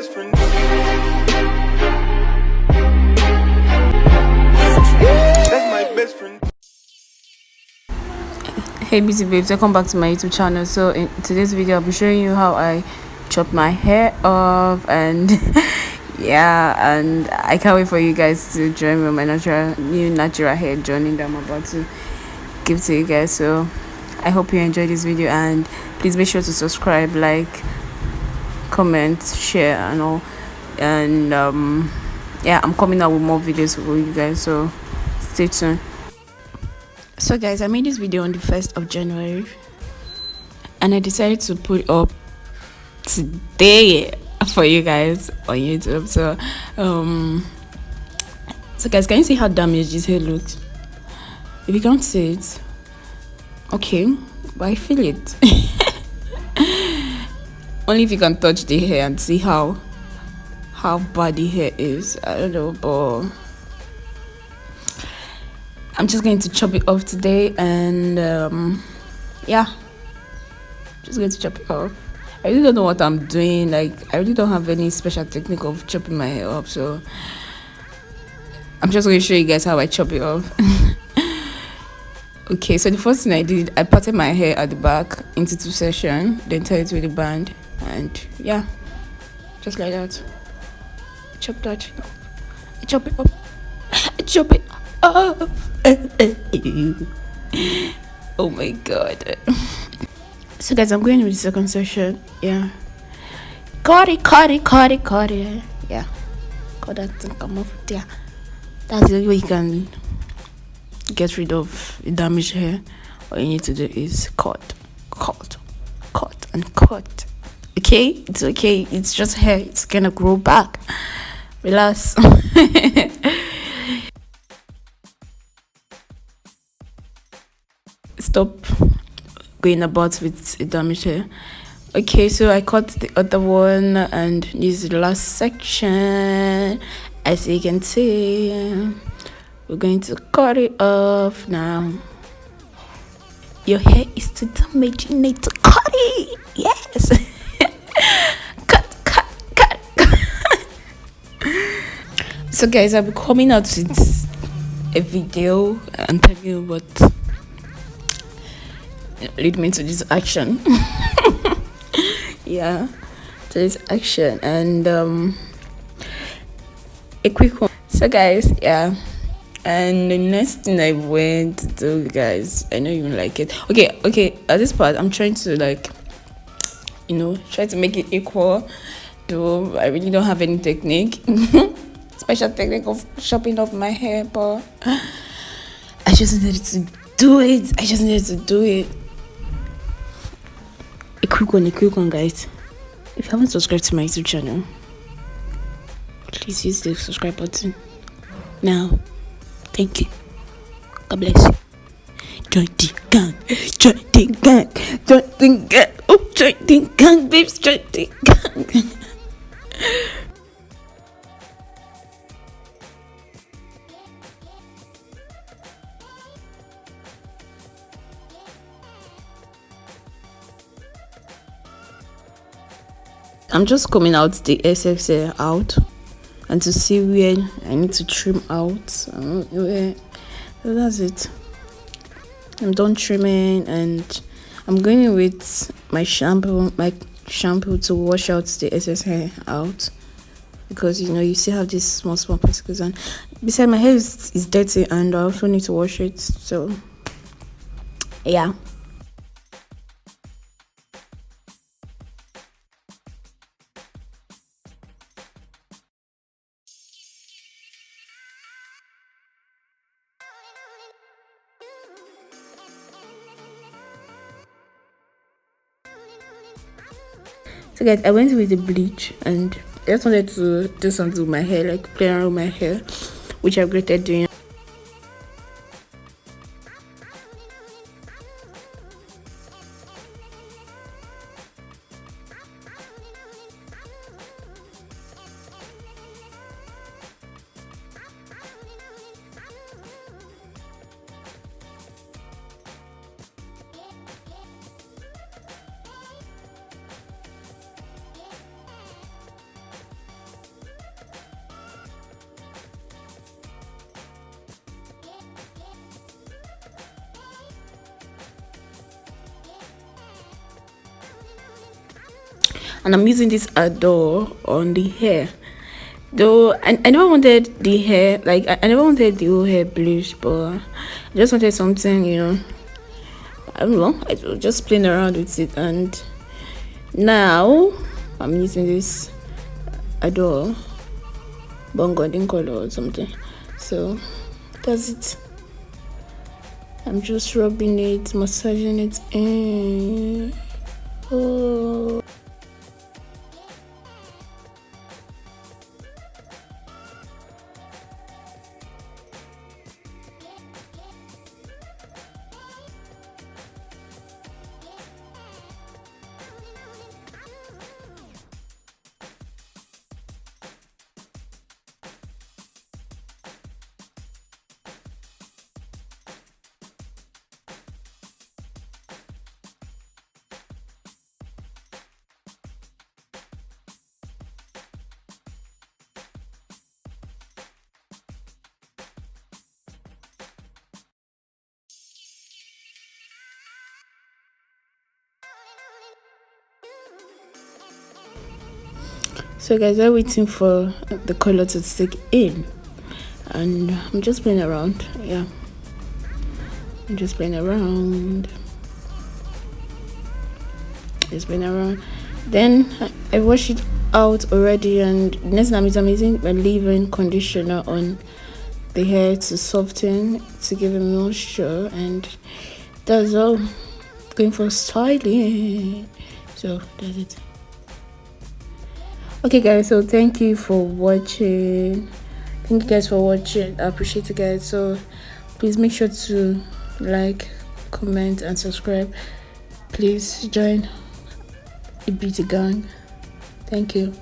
best friend. That's my best friend. Hey busy babes, welcome back to my YouTube channel. So in today's video I'll be showing you how I chop my hair off, and yeah, and I can't wait for you guys to join me on my new natural hair journey that I'm about to give to you guys. So I hope you enjoy this video, and please make sure to subscribe, like, comment, share and all. And yeah, I'm coming out with more videos for you guys, so stay tuned. So guys, I made this video on the 1st of January and I decided to put it up today for you guys on YouTube. So guys, can you see how damaged this hair looks? If you can't see it, okay, but I feel it. Only if you can touch the hair and see how bad the hair is. I don't know, but I'm just going to chop it off today, and yeah, just going to chop it off. I really don't know what I'm doing. Like, I really don't have any special technique of chopping my hair off, so I'm just going to show you guys how I chop it off. Okay, so the first thing I did, I parted my hair at the back into 2 sections, then tied it with a band, and yeah, just like that. Chop that. I chop it up. I chop it up. Oh my god. So guys, I'm going with the second section. Yeah. Cut it. Yeah. Cut that thing, come off there. That's the way you can get rid of the damaged hair. All you need to do is cut, and cut. Okay? It's okay. It's just hair. It's gonna grow back. Relax. Stop going about with a damaged hair. Okay, so I cut the other one, and this is the last section. As you can see, we're going to cut it off now. Your hair is too damaged, you need to cut it. Yes. cut. So guys, I'll be coming out with a video and telling you what lead me to this action. Yeah, to this action. And a quick one. So guys, yeah, and the next thing I went to do, guys, I know you won't like it. Okay, at this part I'm trying to, like, try to make it equal, though I really don't have any technique. Special technique of chopping off my hair, but I just needed to do it. A quick one, guys. If you haven't subscribed to my YouTube channel, please use the subscribe button now. Thank you. God bless you. Join the gang. Oh, join the gang, babes. Join the gang. I'm just coming out the excess hair out, and to see where I need to trim out. So that's it. I'm done trimming, and I'm going with my shampoo to wash out the excess hair out, because you still have these small particles, and besides, my hair is dirty and I also need to wash it. So yeah. So guys, I went with the bleach, and I just wanted to do something with my hair, like play around with my hair, which I regretted doing. and I'm using this Adore on the hair. Though I never wanted the hair, like I never wanted the whole hair bleach, but I just wanted something, I don't know, I was just playing around with it, and now I'm using this Adore golden color or something. So that's it. I'm just rubbing it, massaging it in. Oh. So guys, we're waiting for the color to stick in, and I'm just playing around. Yeah, I'm just playing around. Then I washed it out already, and next time I'm using my leave-in conditioner on the hair to soften, to give it moisture, and that's all. Going for styling. So that's it. Okay guys, so thank you for watching. I appreciate you guys. So please make sure to like, comment and subscribe. Please join the beauty gang. Thank you.